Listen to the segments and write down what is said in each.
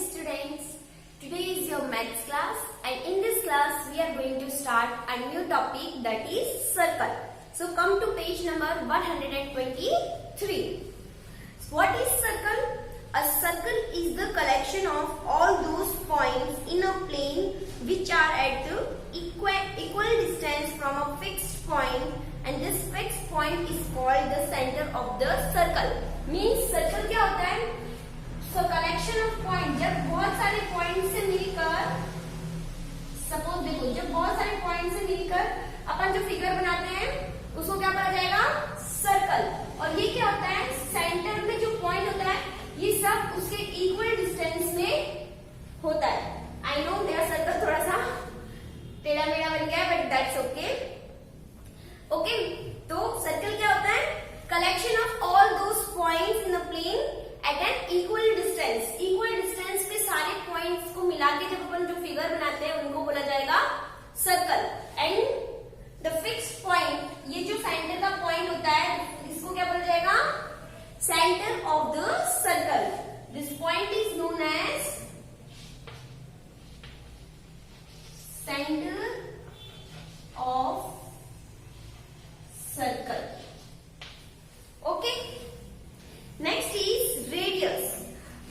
students. Today is your maths class and in this class we are going to start a new topic that is circle. So come to page number 123. What is circle? A circle is the collection of all those points in a plane which are at the equal distance from a fixed point, and this fixed point is called the center of the circle. Means circle क्या होता है? So collection of point, जब बहुत सारे point से मिलकर, suppose देखो जब बहुत सारे पॉइंट से मिलकर अपन जो फिगर बनाते हैं उसको क्या बोला जाएगा? सर्कल. और ये क्या होता है? सेंटर में जो पॉइंट होता है ये सब उसके इक्वल डिस्टेंस में होता है. आई नो मेरा सर्कल थोड़ा सा टेढ़ा मेढ़ा बन गया बट दैट्स ओके. ओके, तो सर्कल क्या होता है? Collection of all those points in a plane at an equal distance. Equal distance पे सारे पॉइंट्स को मिला के जब अपन जो फिगर बनाते हैं उनको बोला जाएगा circle. And the fixed point, ये जो सेंटर का पॉइंट होता है इसको क्या बोला जाएगा? Centre of the circle. This point is known as centre of circle. Okay. Next is radius.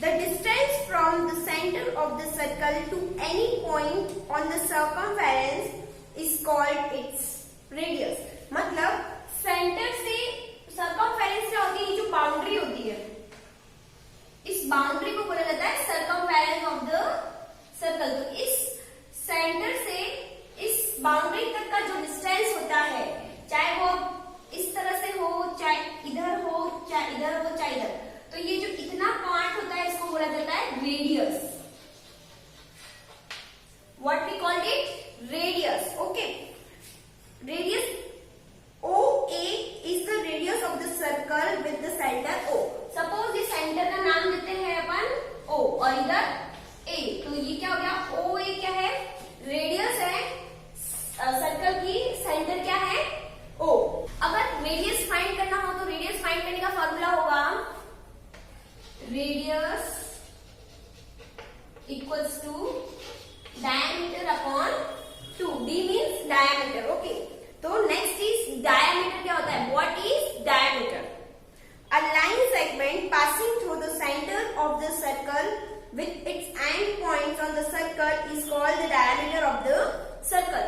The distance from the center of the circle to any point on the circumference is called its radius. मतलब centre से circumference क्या होती है? ये जो boundary होती है इस बाउंड्री को बोला जाता है सर्कमफेरेंस ऑफ द सर्कल. तो इस सेंटर से इस बाउंड्री तक का जो डिस्टेंस होता है, चाहे वो इस तरह से हो, चाहे इधर हो, चाहे इधर हो, चाहे इधर, तो ये जो इतना पार्ट होता है इसको बोला जाता है radius. What we called it? Radius. Okay, radius OA is the radius of the circle with the centre O. Suppose इस सेंटर का नाम देते हैं अपन O और इधर A, तो ये क्या हो गया? OA क्या है? रेडियस है सर्कल की. सेंटर क्या है? O. अगर रेडियस फाइंड करना हो तो रेडियस फाइंड करने का फॉर्मूला होगा radius equals to diameter upon 2. D means diameter. Okay, तो नेक्स्ट इज डायमीटर. क्या होता है? What is diameter? A line segment passing through the centre of the circle with its end points on the circle is called the diameter of the circle.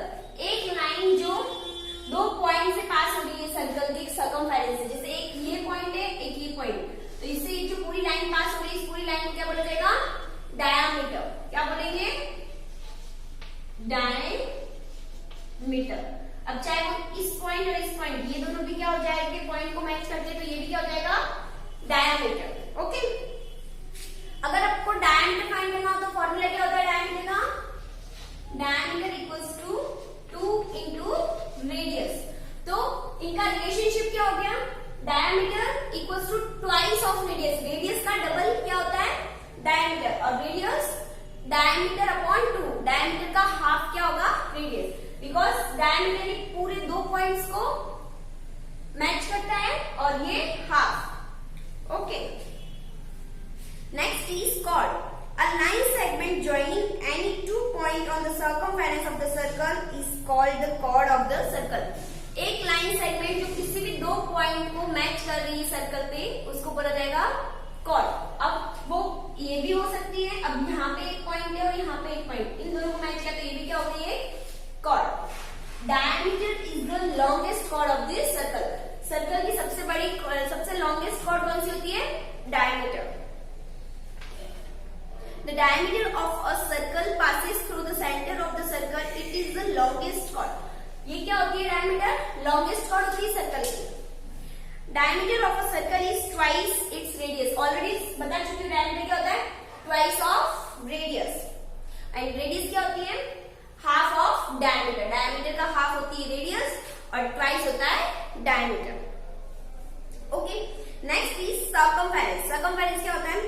एक line जो दो point से पास हो रही है सर्कल के सर्कमफेरेंस से, जैसे एक ये पॉइंट है एक ये पॉइंट, तो इससे जो पूरी लाइन पास हो रही है इस पूरी लाइन को क्या बोला जाएगा? डायमीटर. क्या बोलेंगे? डायमीटर. अब चाहे वो इस पॉइंट और इस पॉइंट, ये दोनों भी क्या हो जाएंगे? पॉइंट को मैच करते, तो ये भी क्या हो जाएगा? डायमीटर. ओके, अगर आपको डायमीटर फाइंड करना हो तो फॉर्मूला क्या होता है डायमीटर का? Diameter equals to 2 into radius. तो इनका रिलेशनशिप क्या हो गया? Diameter equals to twice of radius. Radius का डबल क्या होता है? डायमीटर. और रेडियस डायमीटर अपॉन 2. डायमीटर का हाफ क्या होगा? रेडियस. बिकॉज डायमीटर पूरे दो पॉइंट्स को मैच करता है और ये half. Okay, next is chord. A line segment joining any two point on the circumference of the circle is called the chord of the circle. एक लाइन सेगमेंट जो किसी भी दो पॉइंट को मैच कर रही है सर्कल पे उसको बोला जाएगा कॉर्ड. अब वो ये भी हो सकती है, अब यहाँ पे एक पॉइंट है और यहाँ पे एक पॉइंट, इन दोनों को मैच किया तो ये भी क्या हो गई है? Chord. Diameter is the longest chord of this circle. Circle की सबसे बड़ी सबसे लॉन्गेस्ट कॉर्ड कौन सी होती है? Diameter. The diameter of a circle passes through the center of the circle. It is the longest chord. ये क्या होती है diameter? Longest chord होती है सर्कल की. Diameter of a circle is twice its radius. Already बता चुकी हूँ diameter क्या होता है? Twice of radius. And radius क्या होती है? Half of diameter. Diameter का half होती है radius और twice होता है diameter. Okay. Next is circumference. Circumference क्या होता है?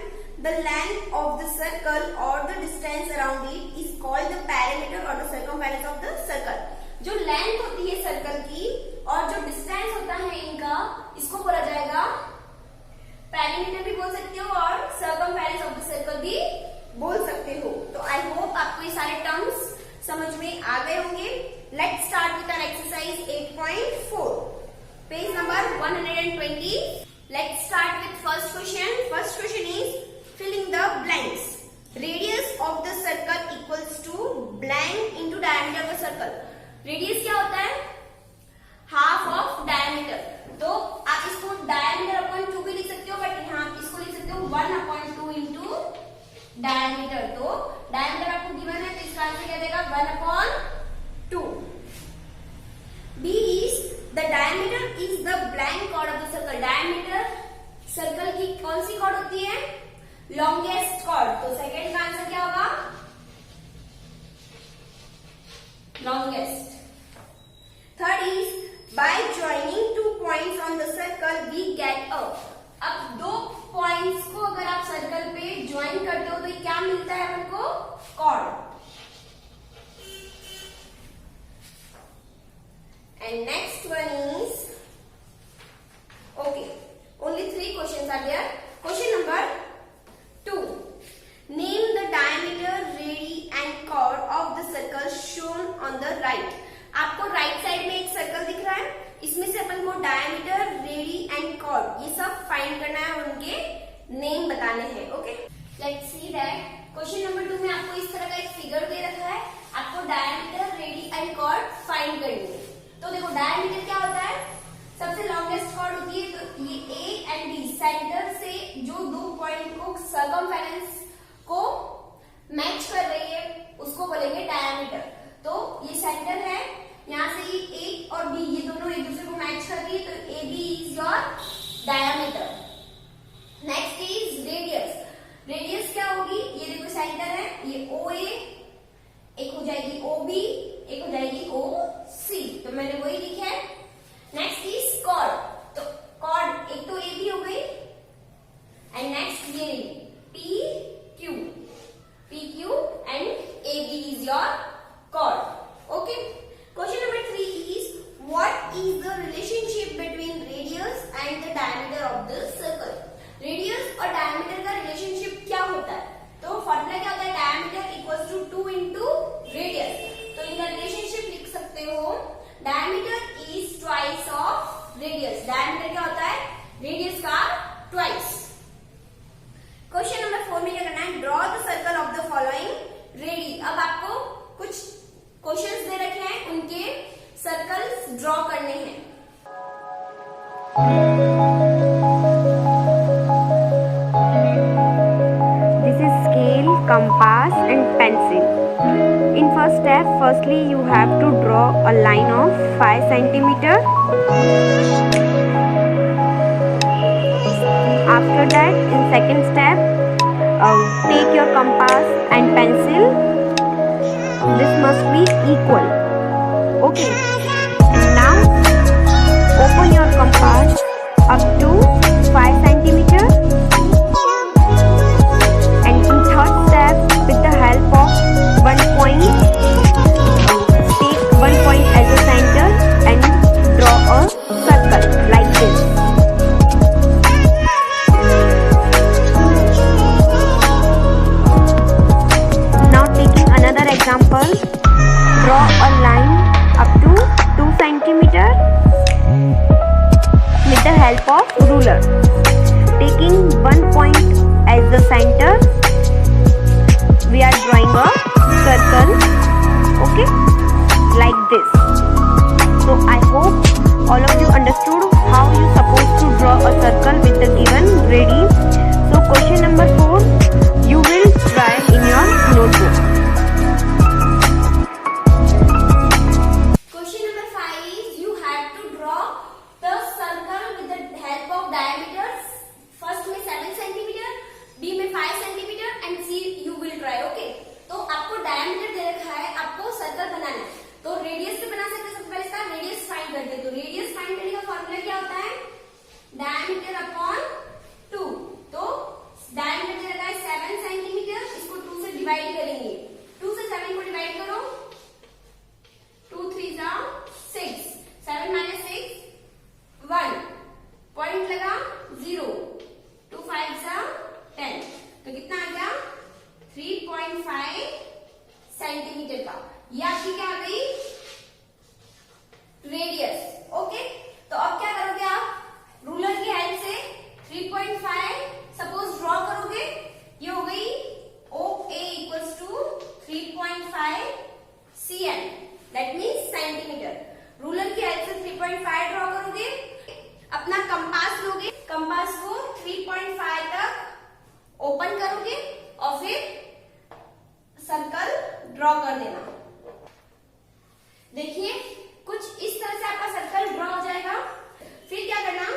The length of the circle or the distance around it is called the perimeter or the circumference of the circle. जो लेंथ होती है सर्कल की और जो डिस्टेंस होता है इनका, इसको बोला जाएगा पेरीमीटर भी बोल सकते हो और सर्कमफेरेंस ऑफ द सर्कल भी बोल सकते हो. रेडियस क्या होता है? Half of diameter. तो आप इसको डायमीटर अपॉन 2 भी लिख सकते हो, बट यहाँ इसको लिख सकते हो 1/2 इंटू डायमीटर। तो डायमीटर आपको गिवन है, तो इसका आंसर क्या देगा? 1/2। B is the diameter is the blank chord of the circle. Diameter circle की कौन सी कॉर्ड होती है? Longest chord. तो सेकंड का आंसर क्या होगा? Longest. Third is by joining 2 points on the circle we get a। अब 2 पॉइंट्स को अगर आप सर्कल पे ज्वाइन करते हो तो ये क्या मिलता है अपन को? Chord. And next one is okay, only 3 questions are there. Question number 2. Name the diameter, radii and chord of the circle shown on the right. आपको राइट साइड में एक सर्कल दिख रहा है, इसमें से अपन को डायमीटर, रेडी एंड कॉर्ड ये सब फाइंड करना है और उनके नेम बताने हैं। Okay, let's see that. Question number 2 में आपको इस तरह का एक फिगर दे रखा है, आपको diameter, ready and chord find करनी है। तो देखो डायमीटर क्या होता है? सबसे लॉन्गेस्ट कॉर्ड होती है। तो ये ए एंड बी सेंटर से जो 2 पॉइंट को सर्कमफेरेंस को मैच कर रही है उसको बोलेंगे डायमीटर। तो ये सेंटर है, यहाँ से ये ए और बी ये दोनों एक दूसरे को मैच कर रही है, तो A B is your diameter. Next is radius. Radius क्या होगी? ये देखो सेंटर है, ये ओ ए, एक हो जाएगी ओ बी, एक हो जाएगी ओ सी। तो मैंने वही लिखा है। Next is chord. तो कॉर्ड एक तो ए बी हो गई, एंड नेक्स्ट ये P Q, P Q and A B is your chord. Okay. Question number 3 is what is the relationship between radius and the diameter of the circle? Radius और diameter का relationship क्या होता है? तो formula क्या होता है? diameter equals to 2 into radius. तो इनका relationship लिख सकते हो diameter is twice of radius. diameter क्या होता है? radius का twice. Question number 4 में क्या करना है? draw the circle of the following radii. अब आपको कुछ क्वेश्चंस दे रखे हैं, उनके सर्कल्स ड्रॉ करने हैं। This is scale, compass and pencil. In first step, firstly you have to draw a line of 5 centimeter. After that, in second step, take your compass and pencil. This must be equal. Okay. And now open your compass up to 5 centimeter. And in third step, with the help of 1 point, take 1 point as a center and draw a circle like this. Now taking another example, draw a line up to 2 centimeter with the help of ruler. Taking 1 point as the center, we are drawing a circle, okay, like this. So I hope all of you understood how you supposed to draw a circle with the given radii. So question number 4, you will try in your notebook. Question number 5 is you have to draw the circle with the help of diameters. First में 7 centimeter, B में 5 centimeter and C you will try. Okay. तो आपको diameter दे रखा है, आपको circle बनाना है। तो radius से बना सकते हैं। सबसे पहले इसका रेडियस फाइंड करते हैं। तो रेडियस फाइंड करने का फॉर्मूला क्या होता है? Diameter upon 2। तो डायमीटर दे रखा है 7 सेंटीमीटर, इसको 2 से डिवाइड करेंगे। 2 से 7 को डिवाइड करो, 2 3 6, 7 minus 6 1, पॉइंट लगा 0, 2 5 10, तो कितना आ गया? 3.5 सेंटीमीटर का। ये आपकी क्या आ गई? रेडियस। ओके, तो अब क्या करोगे आप? रूलर की हेल्प से 3.5 सपोज ड्रॉ करोगे। ये हो गई OA equals to 3.5 cm, that means centimetre. करोगे और फिर सर्कल ड्रॉ कर देना। देखिए कुछ इस तरह से आपका सर्कल ड्रॉ हो जाएगा। फिर क्या करना,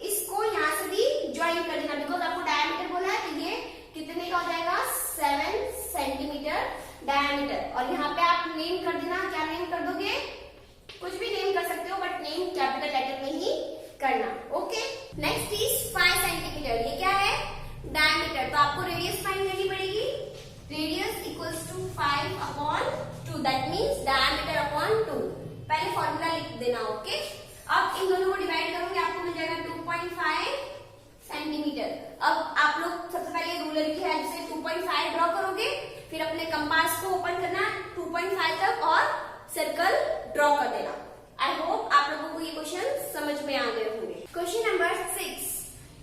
इसको यहां से भी ज्वाइन कर देना, बिकॉज आपको डायमीटर बोला है तो ये कितने का हो जाएगा, 7 सेंटीमीटर डायमीटर। और यहाँ पे आप नेम कर देना, क्या नेम कर दोगे, कुछ भी नेम कर सकते हो बट नेम कैपिटल लेटर में ही करना। Okay, next is 5 centimetre. ये क्या है, डायमीटर। तो आपको रेडियस फाइंड करनी पड़ेगी। Radius equals to 5/2, that means diameter upon 2। पहले फॉर्मूला लिख देना। ओके, अब इन दोनों को डिवाइड करोगे आपको मिल जाएगा 2.5 सेंटीमीटर। अब आप लोग सबसे पहले रूलर की हेल्प से 2.5 ड्रॉ करोगे, फिर अपने कंपास को ओपन करना 2.5 तक और सर्कल ड्रॉ कर देना। आई होप आप लोगों को ये क्वेश्चन समझ में आ गए होंगे। Question number 6,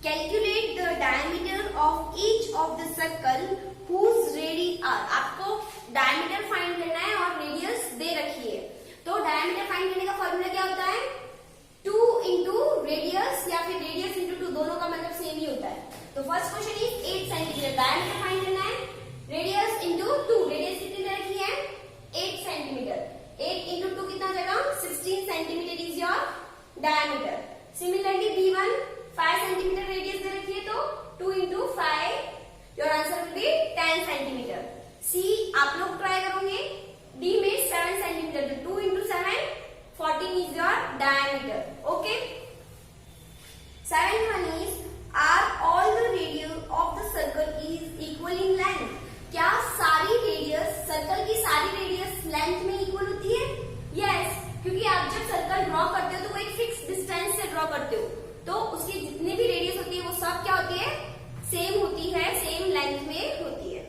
calculate the diameter of each of the circle whose radius are. आपको डायमीटर फाइंड करना है और रेडियस दे रखी है। तो डायमीटर फाइंड करने का फॉर्मूला क्या होता है, 2 इंटू रेडियस या फिर रेडियस इंटू 2, दोनों का मतलब सेम ही होता है। तो first question is 8 centimetre, diameter find करना है, रेडियस इंटू 2, रेडियस कितनी दे रखी है, 8 सेंटीमीटर। 8 इंटू 2 कितना हो जाएगा, 16 centimetre is your diameter. Similarly B1 5 centimetre radius दे रखी है, तो 2 into 5 your answer will be 10 centimetre. C आप लोग ट्राई करोगे, D में 7 सेंटीमीटर, तो 2 into 7 14 is your diameter. Okay. 7th one is, are all the radius of the circle is equal in length? क्या सारी रेडियस, सर्कल की सारी radius length में इक्वल होती है? यस, क्योंकि आप जब सर्कल ड्रॉ करते हो तो वो एक फिक्स डिस्टेंस से ड्रॉ करते हो, तो उसकी जितनी भी रेडियस होती है वो सब क्या होती है, सेम होती है, सेम लेंथ में होती है।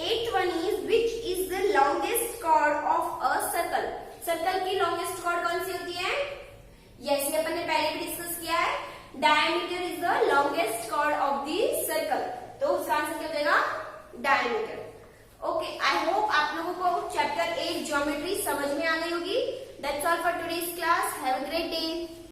8th one is, which is the longest chord of a circle? Circle की लॉन्गेस्ट कॉर्ड कौन सी होती है? यस, ये अपन ने पहले भी डिस्कस किया है, diameter is the longest chord of the circle. तो उसका आंसर क्या हो जाएगा, डायमीटर। ओके, आई होप आप लोगों को चैप्टर 8 ज्योमेट्री समझ में आ गई होगी। That's all for today's class, have a great day.